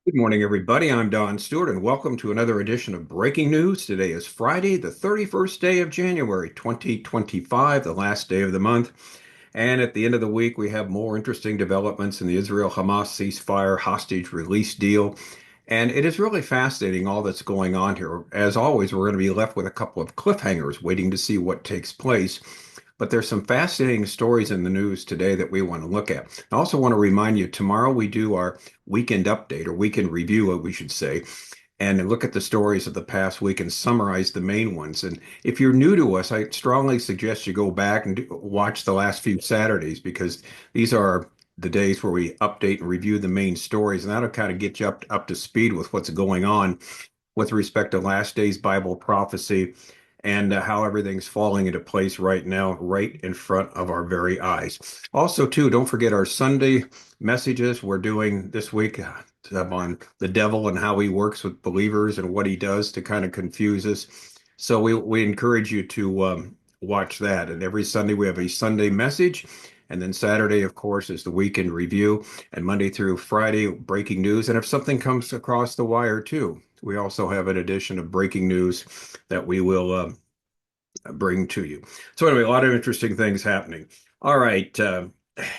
Good morning, everybody. I'm Don Stewart, and welcome to another edition of Breaking News. Today is Friday, the 31st day of January, 2025, the last day of the month. And at the end of the week, we have more interesting developments in the Israel-Hamas ceasefire hostage release deal. And it is really fascinating all that's going on here. As always, we're going to be left with a couple of cliffhangers waiting to see what takes place. But there's some fascinating stories in the news today that we want to look at. I also want to remind you, tomorrow we do our weekend update or weekend review, we should say, and look at the stories of the past week and summarize the main ones. And if you're new to us, I strongly suggest you go back and watch the last few Saturdays because these are the days where we update and review the main stories, and that'll kind of get you up to speed with what's going on with respect to last day's Bible prophecy and how everything's falling into place right now, right in front of our very eyes. Also, too, don't forget our Sunday messages we're doing this week on the devil and how he works with believers and what he does to kind of confuse us. So we encourage you to watch that. And every Sunday we have a Sunday message. And then Saturday, of course, is the weekend review. And Monday through Friday, breaking news. And if something comes across the wire, too, we also have an edition of breaking news that we will bring to you. So anyway, a lot of interesting things happening. All right,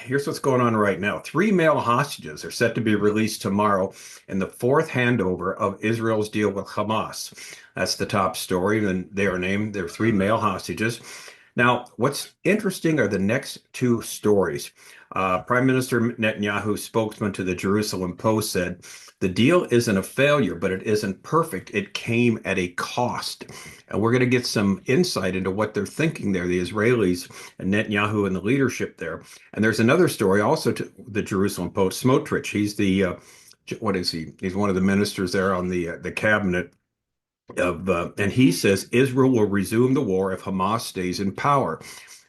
here's what's going on right now. Three male hostages are set to be released tomorrow in the fourth handover of Israel's deal with Hamas. That's the top story, and they are named. They're three male hostages. Now, what's interesting are the next two stories. Prime Minister Netanyahu, spokesman to the Jerusalem Post, said, "The deal isn't a failure, but it isn't perfect. It came at a cost." And we're going to get some insight into what they're thinking there, the Israelis and Netanyahu and the leadership there. And there's another story also to the Jerusalem Post. Smotrich, he's the what is he? He's one of the ministers there on the cabinet and he says Israel will resume the war if Hamas stays in power.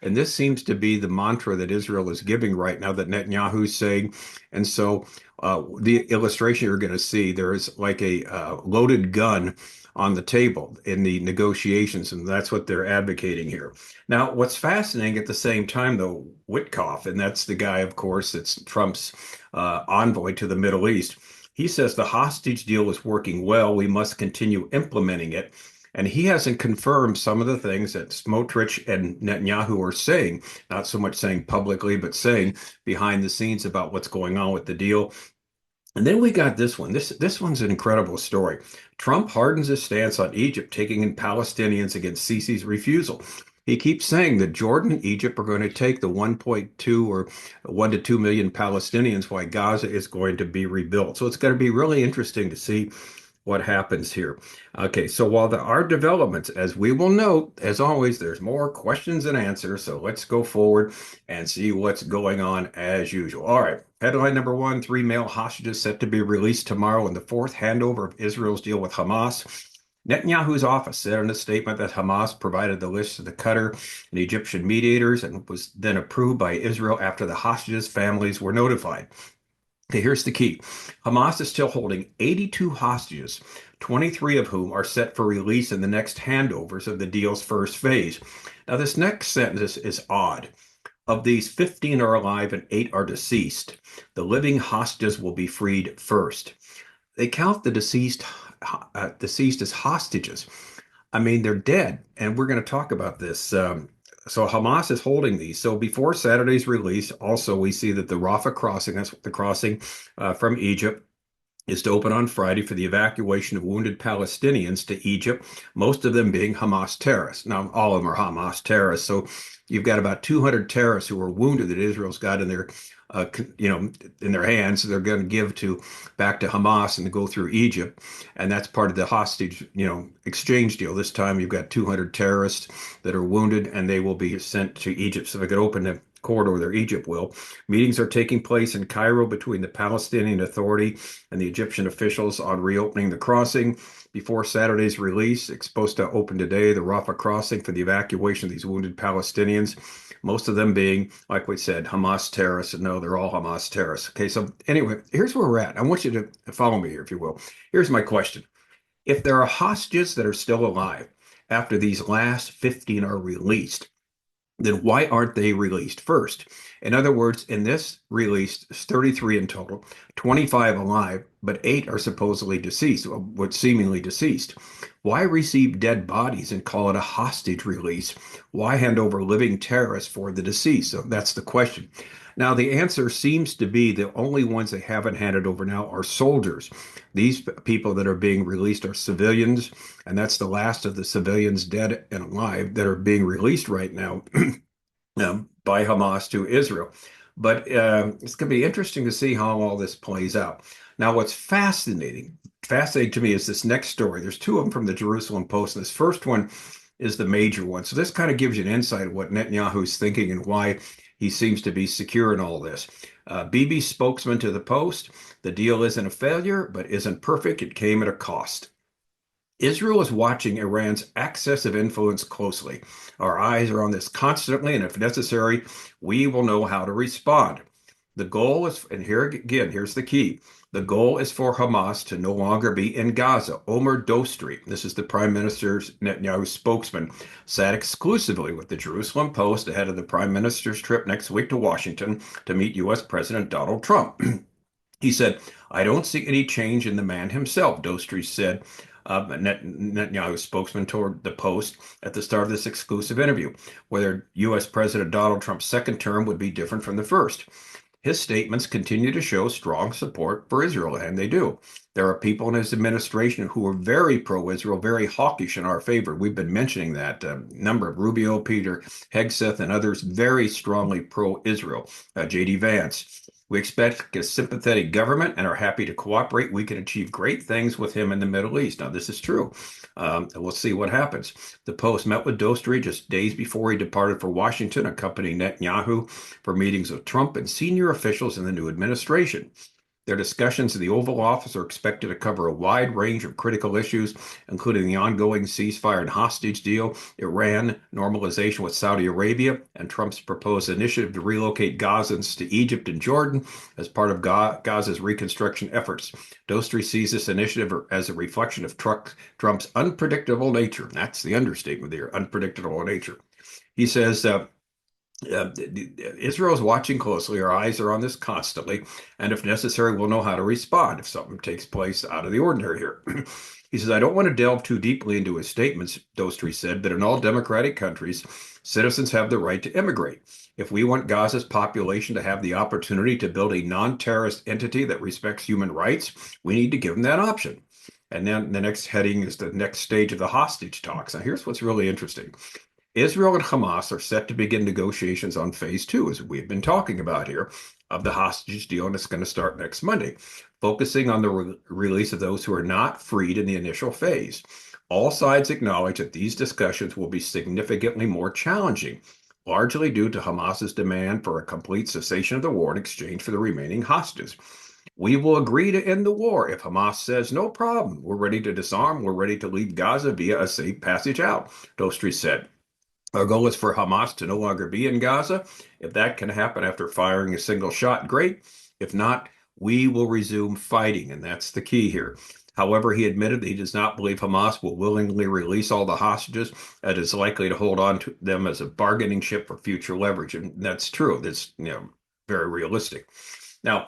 And this seems to be the mantra that Israel is giving right now, that Netanyahu's saying. And so the illustration you're going to see, there is like a loaded gun on the table in the negotiations, and that's what they're advocating here. Now, what's fascinating at the same time, though, Witkoff, and that's the guy, of course, that's Trump's envoy to the Middle East. He says the hostage deal is working well. We must continue implementing it. And he hasn't confirmed some of the things that Smotrich and Netanyahu are saying, not so much saying publicly, but saying behind the scenes about what's going on with the deal. And then we got this one. This one's an incredible story. Trump hardens his stance on Egypt taking in Palestinians against Sisi's refusal. He keeps saying that Jordan and Egypt are going to take the 1.2 or 1 to 2 million Palestinians while Gaza is going to be rebuilt. So it's going to be really interesting to see what happens here. Okay, so while there are developments, as we will note, as always, there's more questions than answers. So let's go forward and see what's going on as usual. All right, headline number one, three male hostages set to be released tomorrow in the fourth handover of Israel's deal with Hamas. Netanyahu's office said in a statement that Hamas provided the list to the Qatar and Egyptian mediators and was then approved by Israel after the hostages' families were notified. Okay, here's the key. Hamas is still holding 82 hostages, 23 of whom are set for release in the next handovers of the deal's first phase. Now, this next sentence is odd. Of these, 15 are alive and 8 are deceased. The living hostages will be freed first. They count the deceased as hostages. I mean, they're dead, and we're going to talk about this. So Hamas is holding these. So before Saturday's release, also we see that the Rafah crossing, that's the crossing from Egypt, is to open on Friday for the evacuation of wounded Palestinians to Egypt, most of them being Hamas terrorists. Now, all of them are Hamas terrorists. So you've got about 200 terrorists who were wounded that Israel's got in their, in their hands. They're going to give to back to Hamas and to go through Egypt, and that's part of the hostage, exchange deal. This time you've got 200 terrorists that are wounded, and they will be sent to Egypt. So they could open the corridor there, Egypt will. Meetings are taking place in Cairo between the Palestinian Authority and the Egyptian officials on reopening the crossing before Saturday's release. It's supposed to open today, the Rafah crossing, for the evacuation of these wounded Palestinians, most of them being, like we said, Hamas terrorists. No, they're all Hamas terrorists. Okay, so anyway, here's where we're at. I want you to follow me here, if you will. Here's my question. If there are hostages that are still alive after these last 15 are released, then why aren't they released first? In other words, in this release, it's 33 in total, 25 alive, but 8 are supposedly deceased, or what seemingly deceased. Why receive dead bodies and call it a hostage release? Why hand over living terrorists for the deceased? So that's the question. Now, the answer seems to be the only ones they haven't handed over now are soldiers. These people that are being released are civilians, and that's the last of the civilians dead and alive that are being released right now by Hamas to Israel. But it's going to be interesting to see how all this plays out. Now, what's fascinating to me is this next story. There's two of them from the Jerusalem Post, and this first one is the major one. So this kind of gives you an insight of what Netanyahu's thinking and why he seems to be secure in all this. Bibi, spokesman to the Post, the deal isn't a failure, but isn't perfect. It came at a cost. Israel is watching Iran's excess of influence closely. Our eyes are on this constantly, and if necessary, we will know how to respond. The goal is, and here again, here's the key. The goal is for Hamas to no longer be in Gaza. Omer Dostri, this is the Prime Minister's Netanyahu spokesman, sat exclusively with the Jerusalem Post ahead of the Prime Minister's trip next week to Washington to meet U.S. President Donald Trump. He said, I don't see any change in the man himself, Dostri said, Netanyahu's spokesman toward the Post at the start of this exclusive interview, whether U.S. President Donald Trump's second term would be different from the first. His statements continue to show strong support for Israel, and they do. There are people in his administration who are very pro-Israel, very hawkish in our favor. We've been mentioning that number of Rubio, Peter Hegseth, and others very strongly pro-Israel. J.D. Vance. We expect a sympathetic government and are happy to cooperate. We can achieve great things with him in the Middle East. Now, this is true. We'll see what happens. The Post met with Dostri just days before he departed for Washington, accompanying Netanyahu for meetings with Trump and senior officials in the new administration. Their discussions in the Oval Office are expected to cover a wide range of critical issues, including the ongoing ceasefire and hostage deal, Iran, normalization with Saudi Arabia, and Trump's proposed initiative to relocate Gazans to Egypt and Jordan as part of Gaza's reconstruction efforts. Dostri sees this initiative as a reflection of Trump's unpredictable nature. That's the understatement there, unpredictable nature. He says, Israel is watching closely. Our eyes are on this constantly. And if necessary, we'll know how to respond if something takes place out of the ordinary here. He says, I don't want to delve too deeply into his statements, Dostri said, but in all democratic countries, citizens have the right to immigrate. If we want Gaza's population to have the opportunity to build a non-terrorist entity that respects human rights, we need to give them that option. And then the next heading is the next stage of the hostage talks. Now, here's what's really interesting. Israel and Hamas are set to begin negotiations on phase two, as we've been talking about here, of the hostage deal, and it's going to start next Monday, focusing on the release of those who are not freed in the initial phase. All sides acknowledge that these discussions will be significantly more challenging, largely due to Hamas's demand for a complete cessation of the war in exchange for the remaining hostages. We will agree to end the war if Hamas says, no problem, we're ready to disarm, we're ready to leave Gaza via a safe passage out, Dostri said. Our goal is for Hamas to no longer be in Gaza. If that can happen after firing a single shot, great. If not, we will resume fighting, and that's the key here. However, he admitted that he does not believe Hamas will willingly release all the hostages and is likely to hold on to them as a bargaining chip for future leverage. And that's true. That's very realistic. Now,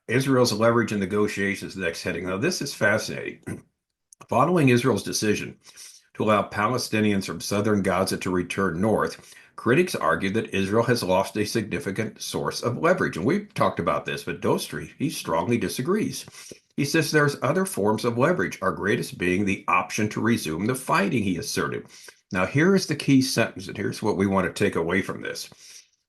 Israel's leverage in negotiations, the next heading. Now, this is fascinating. Following Israel's decision to allow Palestinians from southern Gaza to return north, critics argue that Israel has lost a significant source of leverage. And we've talked about this, but Dostri, he strongly disagrees. He says there's other forms of leverage, our greatest being the option to resume the fighting, he asserted. Now, here is the key sentence, and here's what we want to take away from this.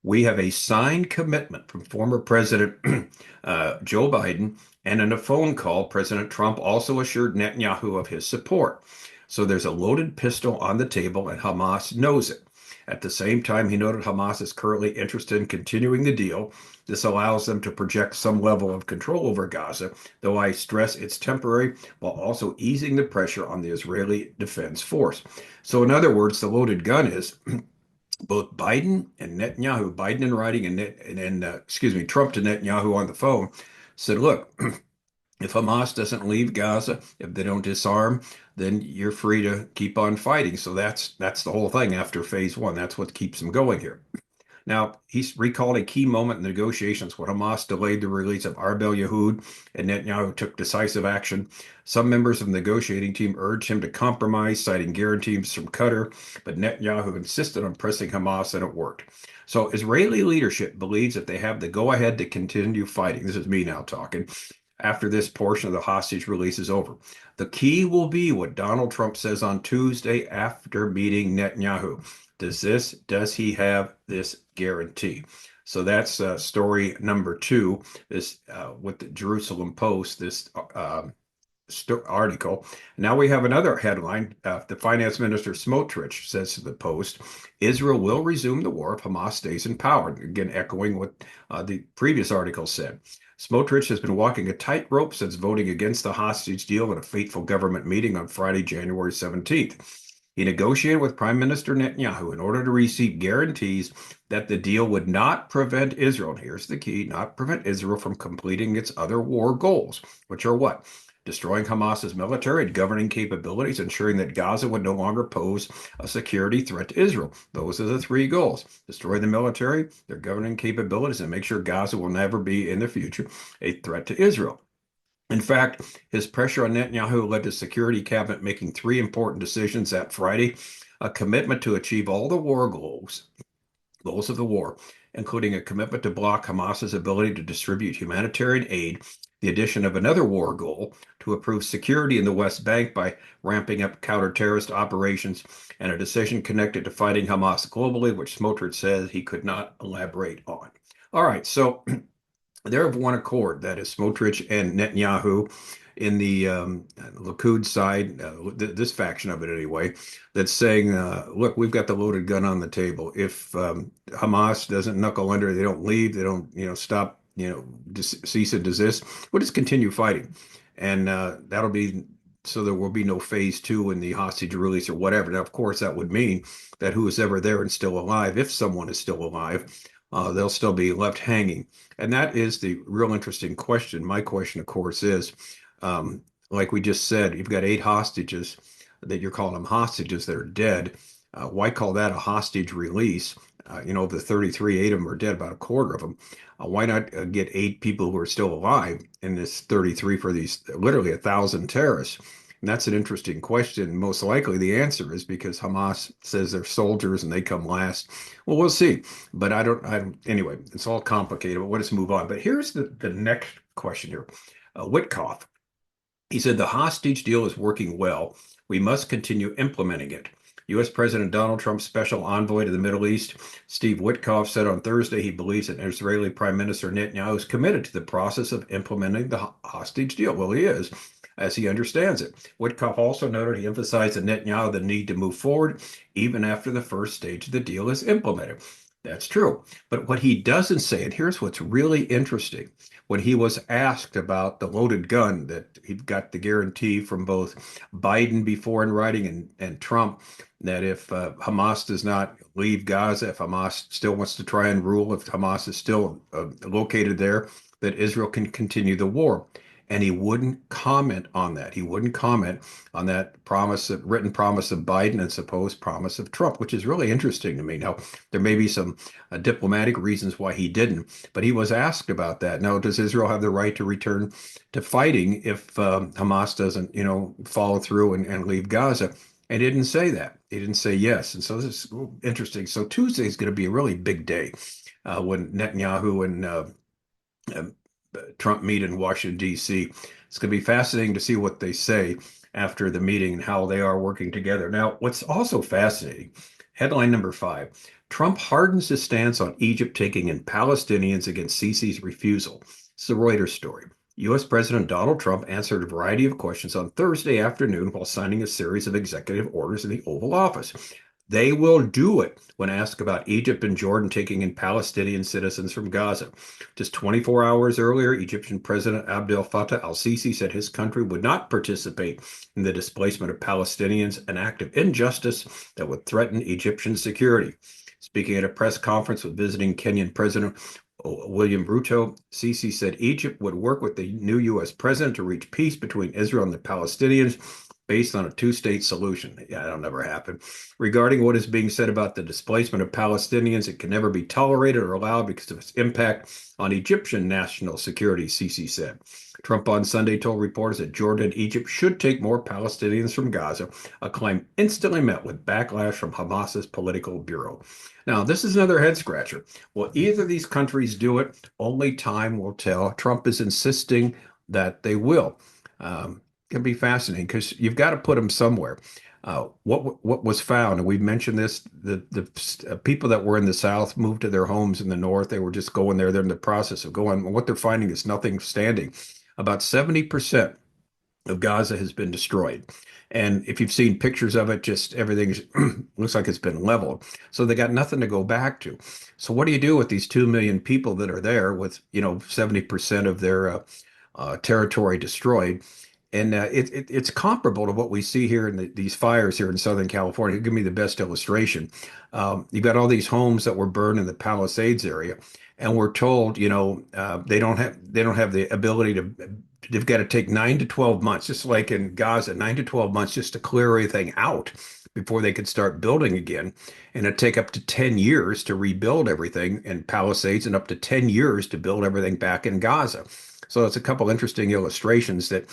We have a signed commitment from former President Joe Biden, and in a phone call, President Trump also assured Netanyahu of his support. So there's a loaded pistol on the table, and Hamas knows it. At the same time, he noted Hamas is currently interested in continuing the deal. This allows them to project some level of control over Gaza, though I stress it's temporary, while also easing the pressure on the Israeli Defense Force. So in other words, the loaded gun is both Biden and Netanyahu, Biden in writing and Trump to Netanyahu on the phone, said, look, If Hamas doesn't leave Gaza, if they don't disarm, then you're free to keep on fighting. So that's the whole thing after phase one. That's what keeps them going here. Now, he's recalled a key moment in the negotiations when Hamas delayed the release of Arbel Yehud and Netanyahu took decisive action. Some members of the negotiating team urged him to compromise, citing guarantees from Qatar, but Netanyahu insisted on pressing Hamas, and it worked. So, Israeli leadership believes that they have the go ahead to continue fighting. This is me now talking. After this portion of the hostage release is over. The key will be what Donald Trump says on Tuesday after meeting Netanyahu. Does he have this guarantee? So that's story number two. This with the Jerusalem Post. This article. Now we have another headline. The finance minister Smotrich says to the Post, Israel will resume the war if Hamas stays in power. Again, echoing what the previous article said. Smotrich has been walking a tightrope since voting against the hostage deal at a fateful government meeting on Friday, January 17th. He negotiated with Prime Minister Netanyahu in order to receive guarantees that the deal would not prevent Israel, and here's the key, not prevent Israel from completing its other war goals, which are what? Destroying Hamas's military and governing capabilities, ensuring that Gaza would no longer pose a security threat to Israel. Those are the three goals. Destroy the military, their governing capabilities, and make sure Gaza will never be in the future a threat to Israel. In fact, his pressure on Netanyahu led to Security Cabinet making three important decisions that Friday: a commitment to achieve all the war goals of the war, including a commitment to block Hamas's ability to distribute humanitarian aid, the addition of another war goal to improve security in the West Bank by ramping up counter-terrorist operations, and a decision connected to fighting Hamas globally, which Smotrich says he could not elaborate on. All right, so they're of one accord. That is Smotrich and Netanyahu in the Likud side, this faction of it anyway, that's saying, look, we've got the loaded gun on the table. If Hamas doesn't knuckle under, they don't leave, they don't, stop, cease and desist, we'll just continue fighting. And that'll be so there will be no phase two in the hostage release or whatever. Now, of course, that would mean that who is ever there and still alive, if someone is still alive, they'll still be left hanging. And that is the real interesting question. My question, of course, is like we just said, you've got 8 hostages that you're calling them hostages that are dead. Why call that a hostage release? Of the 33, 8 of them are dead, about a quarter of them. Why not get 8 people who are still alive in this 33 for these literally 1,000 terrorists? And that's an interesting question. Most likely the answer is because Hamas says they're soldiers and they come last. Well, we'll see. But anyway, it's all complicated, but let's move on. But here's the next question here. Witkoff, he said the hostage deal is working well. We must continue implementing it. U.S. President Donald Trump's special envoy to the Middle East, Steve Witkoff, said on Thursday he believes that Israeli Prime Minister Netanyahu is committed to the process of implementing the hostage deal. Well, he is, as he understands it. Witkoff also noted he emphasized that Netanyahu the need to move forward even after the first stage of the deal is implemented. That's true. But what he doesn't say, and here's what's really interesting, when he was asked about the loaded gun that he got the guarantee from both Biden before in writing and Trump, that if Hamas does not leave Gaza, if Hamas still wants to try and rule, if Hamas is still located there, that Israel can continue the war. And he wouldn't comment on that. He wouldn't comment on that written promise of Biden and supposed promise of Trump, which is really interesting to me. Now, there may be some diplomatic reasons why he didn't, but he was asked about that. Now, does Israel have the right to return to fighting if Hamas doesn't, follow through and leave Gaza? And he didn't say that. He didn't say yes. And so this is interesting. So Tuesday is going to be a really big day when Netanyahu and Trump meet in Washington, D.C. It's going to be fascinating to see what they say after the meeting and how they are working together. Now, what's also fascinating, headline number 5, Trump hardens his stance on Egypt taking in Palestinians against Sisi's refusal. It's a Reuters story. U.S. President Donald Trump answered a variety of questions on Thursday afternoon while signing a series of executive orders in the Oval Office. They will do it when asked about Egypt and Jordan taking in Palestinian citizens from Gaza. Just 24 hours earlier, Egyptian President Abdel Fattah al-Sisi said his country would not participate in the displacement of Palestinians, an act of injustice that would threaten Egyptian security. Speaking at a press conference with visiting Kenyan President William Ruto. Sisi said Egypt would work with the new U.S. president to reach peace between Israel and the Palestinians based on a two-state solution. Yeah, that'll never happen. Regarding what is being said about the displacement of Palestinians, it can never be tolerated or allowed because of its impact on Egyptian national security, Sisi said. Trump on Sunday told reporters that Jordan and Egypt should take more Palestinians from Gaza, a claim instantly met with backlash from Hamas's political bureau. Now, this is another head scratcher. Will either of these countries do it? Only time will tell. Trump is insisting that they will. It can be fascinating because you've got to put them somewhere. What was found, and we've mentioned this, the people that were in the South moved to their homes in the North. They were just going there. They're in the process of going. What they're finding is nothing standing. About 70% of Gaza has been destroyed. And if you've seen pictures of it, just everything looks like it's been leveled. So they got nothing to go back to. So what do you do with these 2 million people that are there with, 70% of their territory destroyed? And it's comparable to what we see here in these fires here in Southern California. Give me the best illustration. You've got all these homes that were burned in the Palisades area, and we're told, they don't have the ability to. They've got to take 9 to 12 months, just like in Gaza, 9 to 12 months just to clear everything out before they could start building again. And it'd take up to 10 years to rebuild everything in Palisades and up to 10 years to build everything back in Gaza. So it's a couple interesting illustrations that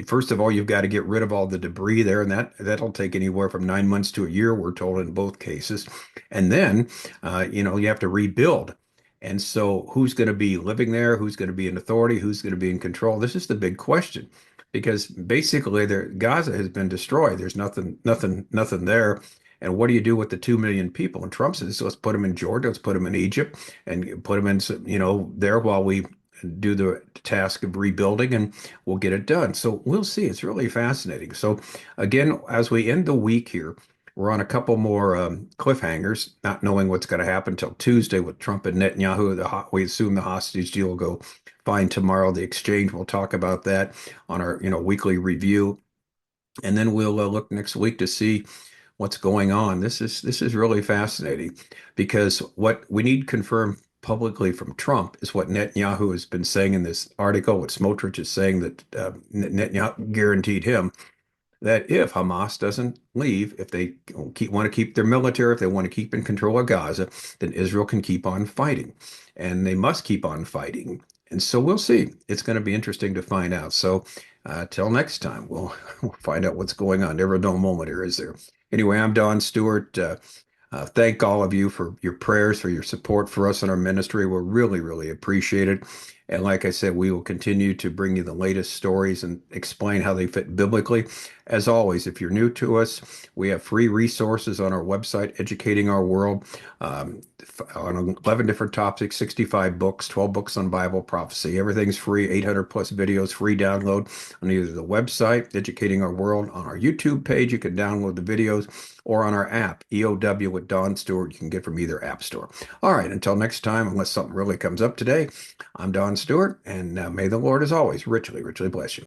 first of all, you've got to get rid of all the debris there, and that'll take anywhere from 9 months to a year, we're told in both cases. And then, you have to rebuild. And so who's going to be living there? Who's going to be in authority? Who's going to be in control? This is the big question because basically Gaza has been destroyed. There's nothing there. And what do you do with the 2 million people? And Trump says, let's put them in Jordan, let's put them in Egypt and put them in, there while we do the task of rebuilding and we'll get it done. So we'll see. It's really fascinating. So again, as we end the week here, we're on a couple more cliffhangers, not knowing what's going to happen until Tuesday with Trump and Netanyahu. We assume the hostage deal will go fine tomorrow. The exchange, we'll talk about that on our weekly review. And then we'll look next week to see what's going on. This is really fascinating because what we need confirmed publicly from Trump is what Netanyahu has been saying in this article, what Smotrich is saying that Netanyahu guaranteed him that if Hamas doesn't leave, if they want to keep their military, if they want to keep in control of Gaza, then Israel can keep on fighting. And they must keep on fighting. And so we'll see. It's going to be interesting to find out. So till next time, we'll find out what's going on. Never a dull moment here, is there? Anyway, I'm Don Stewart. Thank all of you for your prayers, for your support for us in our ministry. We're really, really appreciated. And like I said, we will continue to bring you the latest stories and explain how they fit biblically. As always, if you're new to us, we have free resources on our website, Educating Our World, on 11 different topics, 65 books, 12 books on Bible prophecy. Everything's free, 800 plus videos, free download on either the website, Educating Our World, on our YouTube page. You can download the videos, or on our app, EOW with Don Stewart. You can get from either app store. All right, until next time, unless something really comes up today, I'm Don Stewart, and may the Lord, as always, richly, richly bless you.